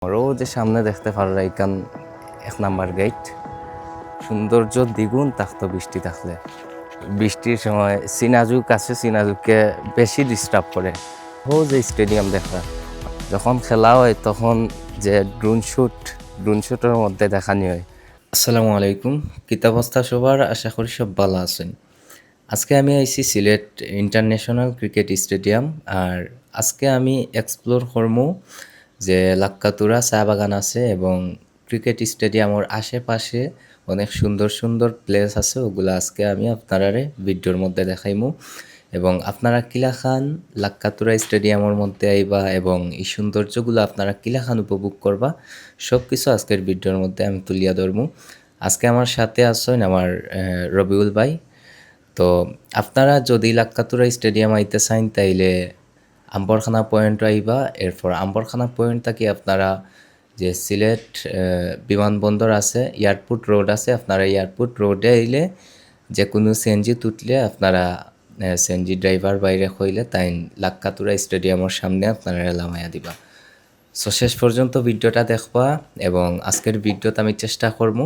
আরও যে সামনে দেখতে পারো এইখান 1 নাম্বার গেট। সৌন্দর্য দ্বিগুণ থাকতো বৃষ্টি থাকলে। বৃষ্টির সময় সিনাজুক আছে, সিনাজুককে বেশি ডিস্টার্ব করে। ও যে স্টেডিয়াম দেখা যখন খেলা হয় তখন যে ড্রোন শ্যুটের মধ্যে দেখানি হয়। আসসালামু আলাইকুম, কিতাবস্থা সবার, আশা করি সব ভালো আছেন। আজকে আমি আইছি সিলেট ইন্টারন্যাশনাল ক্রিকেট স্টেডিয়াম। আর আজকে আমি এক্সপ্লোর করবো যে লাক্কাতুরা চা বাগান আছে এবং ক্রিকেট স্টেডিয়ামের আশেপাশে অনেক সুন্দর সুন্দর প্লেস আছে। ওগুলো আজকে আমি আপনারা ভিডিওর মধ্যে দেখাইমু এবং আপনারা কিলাখান লাক্কাতুরা স্টেডিয়ামের মধ্যে আইবা এবং এই সৌন্দর্যগুলো আপনারা কিলাখান উপভোগ করবা, সব কিছু আজকের ভিডিওর মধ্যে আমি তুলিয়া ধরবো। আজকে আমার সাথে আছেন আমার রবিউল ভাই। তো আপনারা যদি লাক্কাতুরা স্টেডিয়াম আইতে চান তাইলে আম্বরখানা পয়েন্ট আইবা। এরপর আম্বরখানা পয়েন্ট থেকে আপনারা যে সিলেট বিমানবন্দর আছে, এয়ারপোর্ট রোড আছে, আপনারা এয়ারপোর্ট রোডে আইলে যে কোনো সিএনজি তুটলে আপনারা সিএনজি ড্রাইভার বাইরে হইলে তাই লাক্কাতুরা স্টেডিয়ামের সামনে আপনারা লামাইয়া দিবা। সো শেষ পর্যন্ত ভিডিওটা দেখবা এবং আজকের ভিডিওতে আমি চেষ্টা করবো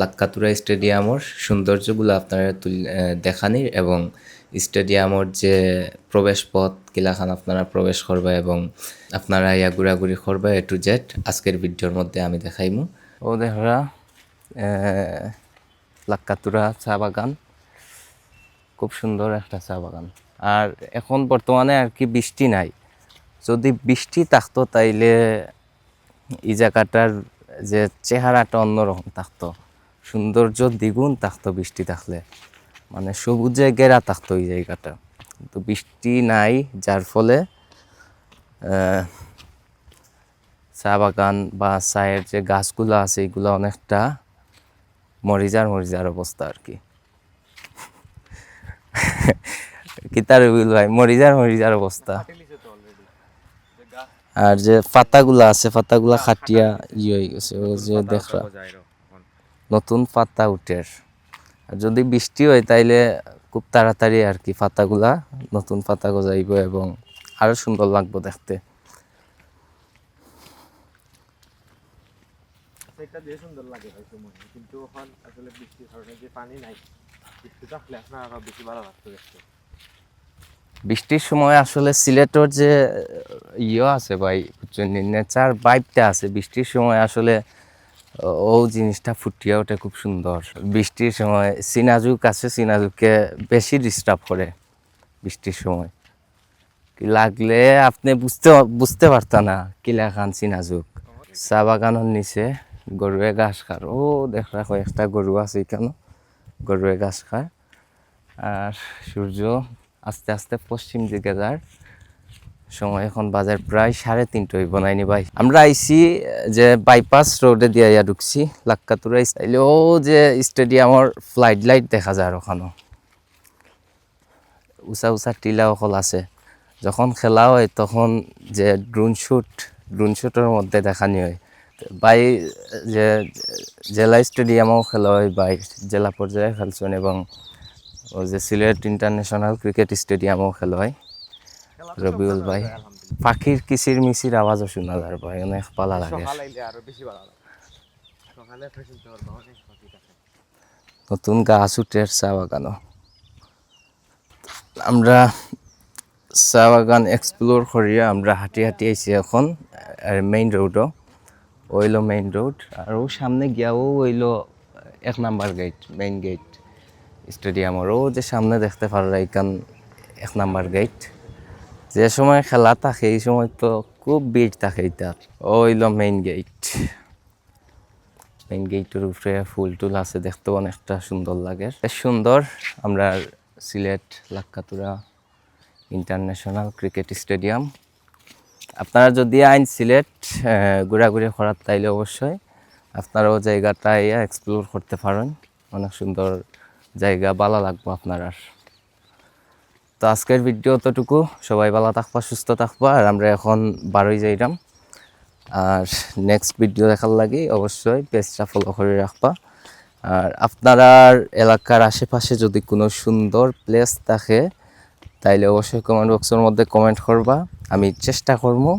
লাক্কাতুরা স্টেডিয়ামের সৌন্দর্যগুলো আপনারা দেখানির এবং স্টেডিয়ামের যে প্রবেশ পথ কিলাখান আপনারা প্রবেশ করবা এবং আপনারা ইয়া ঘোরাঘুরি করবা এ টু জেড আজকের ভিডিওর মধ্যে আমি দেখাইমু। ও দেখা লাক্কাতুরা চা বাগান, খুব সুন্দর একটা চা বাগান। আর এখন বর্তমানে আর কি বৃষ্টি নাই, যদি বৃষ্টি থাকতো তাইলে এই জায়গাটার যে চেহারাটা অন্যরকম থাকতো, সৌন্দর্য দ্বিগুণ থাকতো বৃষ্টি থাকলে, মানে সবুজে ঘেরা থাকতো এই জায়গাটা। কিন্তু বৃষ্টি নাই, যার ফলে চা বাগান বা চায়ের যে গাছগুলো আছে এগুলো অনেকটা মরিজার অবস্থা আর কি। কিতার ভাই মরিজার অবস্থা। আর যে পাতাগুলা আছে পাতাগুলা খাটিয়া হয়ে গেছে, ও যে দেখা নতুন পাতা উঠে। আর যদি বৃষ্টি হয় তাইলে খুব তাড়াতাড়ি আর কি পাতাগুলা নতুন পাতা গজাইব এবং আরো সুন্দর লাগবে দেখতে। এটা দিয়ে সুন্দর লাগে হয়তো মনে, কিন্তু এখন আসলে বৃষ্টির কারণে যে পানি নাই, বৃষ্টি থাকলে আপনার আরো বেশি ভালো লাগতো দেখতে। বৃষ্টির সময় আসলে সিলেটের যে আছে ভাই, নেচার ভাইবটা আছে বৃষ্টির সময় আসলে ও জিনিসটা ফুটিয়ে ওঠে খুব সুন্দর। বৃষ্টির সময় সিনাজুক আছে, সিনাজুককে বেশি ডিস্টার্ব করে বৃষ্টির সময়। কি লাগলে আপনি বুঝতে পারতা না কিলা খান সিনাজুক। চা বাগানের নিচে গরুয়ে ঘাস খার, ও দেখা কয়েকটা গরু আছে কেন গরুয়ে ঘাস খায়। আর সূর্য আস্তে আস্তে পশ্চিম দিকে যার সময় এখন বাজার প্রায় 3:30 হইব নাইনি ভাই। আমরা আইছি যে বাইপাস রোডে দিয়ে ঢুকছি লাক্কাতুরা। তাইলে ও যে স্টেডিয়ামের ফ্লাইট লাইট দেখা যায়, ওখানে উঁচা উঁচা টিলা অকল আছে। যখন খেলা হয় তখন যে ড্রোন শ্যুটের মধ্যে দেখানি হয়। বাই যে জেলা স্টেডিয়ামেও খেলা হয়, বাই জেলা পর্যায়ে খেলছেন এবং ও যে সিলেট ইন্টারন্যাশনাল ক্রিকেট স্টেডিয়ামেও খেলা হয়। রবিউল ভাই, পাখির কিচির মিচির আওয়াজও শোনা যায় ভাই, অনেক ভালো লাগে। নতুন গাছ উঠের চা বাগানও। আমরা চা বাগান এক্সপ্লোর করিয়া আমরা হাঁটি আইছি এখন মেইন রোডও ওইল মেইন রোড। আর ও সামনে গিয়াও ওইল 1 নাম্বার গেট, মেইন গেট স্টেডিয়ামের। ও যে সামনে দেখতে পারো এইখান 1 নাম্বার গেট। যে সময় খেলা থাকে এই সময় তো খুব ভিড় থাকে এটা। ওইল মেইন গেটের উপরে ফুল টুল আছে, দেখতে অনেকটা সুন্দর লাগে, বেশ সুন্দর। আমরা Sylhet Lakkatura international cricket stadium. আপনারা যদি আইন সিলেট ঘোরাঘুরি করার তাইলে অবশ্যই আপনারাও জায়গাটা এক্সপ্লোর করতে পারেন, অনেক সুন্দর জায়গা, ভালো লাগবে আপনার। তো আজকের ভিডিও অতটুকু, সবাই ভালো থাকবা, সুস্থ থাকবা। আর আমরা এখন বারোই যাইলাম। আর নেক্সট ভিডিও দেখার লাগি অবশ্যই পেজটা ফলো করে রাখবা। আর আপনার এলাকার আশেপাশে যদি কোনো সুন্দর প্লেস থাকে তাইলে অবশ্যই কমেন্ট বক্সের মধ্যে কমেন্ট করবা, আমি চেষ্টা করবো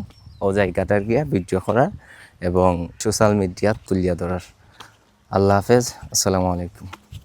ও জায়গাটার গিয়ে ভিডিও করার এবং সোশ্যাল মিডিয়া তুলিয়া ধরার। আল্লাহ হাফেজ, আসসালামু আলাইকুম।